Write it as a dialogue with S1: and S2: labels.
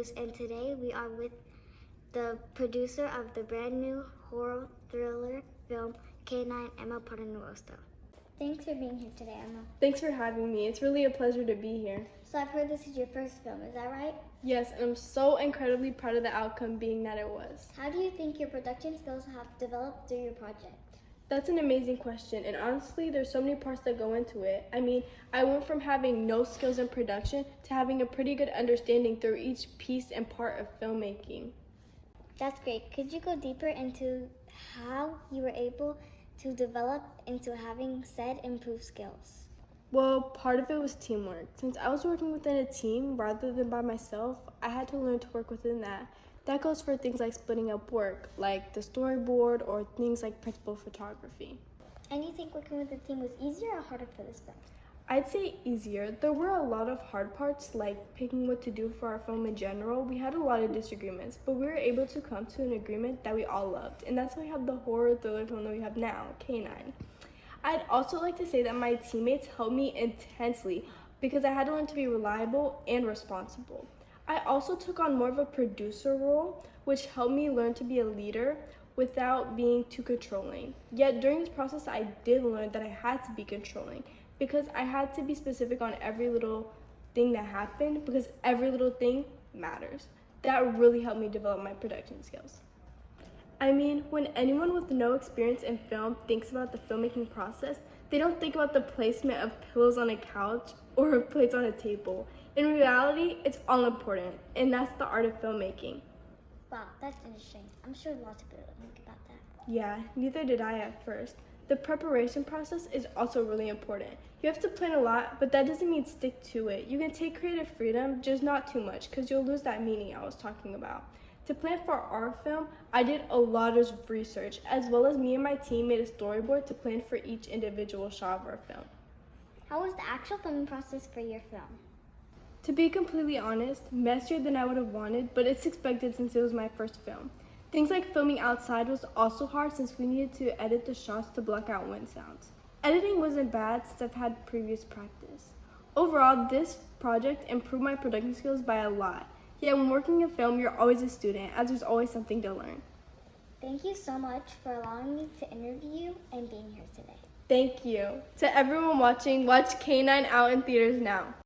S1: Cruz, and today we are with the producer of the brand new horror thriller film K9, Emma Paternoster. Thanks for being here today, Emma.
S2: Thanks for having me. It's really a pleasure to be here.
S1: So I've heard this is your first film, is that right?
S2: Yes, and I'm so incredibly proud of the outcome being that it was.
S1: How do you think your production skills have developed through your project?
S2: That's an amazing question, and honestly, there's so many parts that go into it. I mean, I went from having no skills in production to having a pretty good understanding through each piece and part of filmmaking.
S1: That's great. Could you go deeper into how you were able to develop into having said improved skills?
S2: Well, part of it was teamwork. Since I was working within a team rather than by myself, I had to learn to work within that. That goes for things like splitting up work, like the storyboard, or things like principal photography.
S1: And you think working with a team was easier or harder for this film?
S2: I'd say easier. There were a lot of hard parts, like picking what to do for our film in general. We had a lot of disagreements, but we were able to come to an agreement that we all loved, and that's why we have the horror thriller film that we have now, K9. I'd also like to say that my teammates helped me intensely because I had to learn to be reliable and responsible. I also took on more of a producer role, which helped me learn to be a leader without being too controlling. Yet during this process, I did learn that I had to be controlling because I had to be specific on every little thing that happened because every little thing matters. That really helped me develop my production skills. I mean, when anyone with no experience in film thinks about the filmmaking process, they don't think about the placement of pillows on a couch or plates on a table. In reality, it's all important, and that's the art of filmmaking.
S1: Wow, that's interesting. I'm sure lots of people don't think about that.
S2: Yeah, neither did I at first. The preparation process is also really important. You have to plan a lot, but that doesn't mean stick to it. You can take creative freedom, just not too much, because you'll lose that meaning I was talking about. To plan for our film, I did a lot of research, as well as me and my team made a storyboard to plan for each individual shot of our film.
S1: How was the actual filming process for your film?
S2: To be completely honest, messier than I would have wanted, but it's expected since it was my first film. Things like filming outside was also hard since we needed to edit the shots to block out wind sounds. Editing wasn't bad since I've had previous practice. Overall, this project improved my production skills by a lot. Yet when working in film, you're always a student, as there's always something to learn.
S1: Thank you so much for allowing me to interview you and being here today.
S2: Thank you. To everyone watching, watch K9 out in theaters now.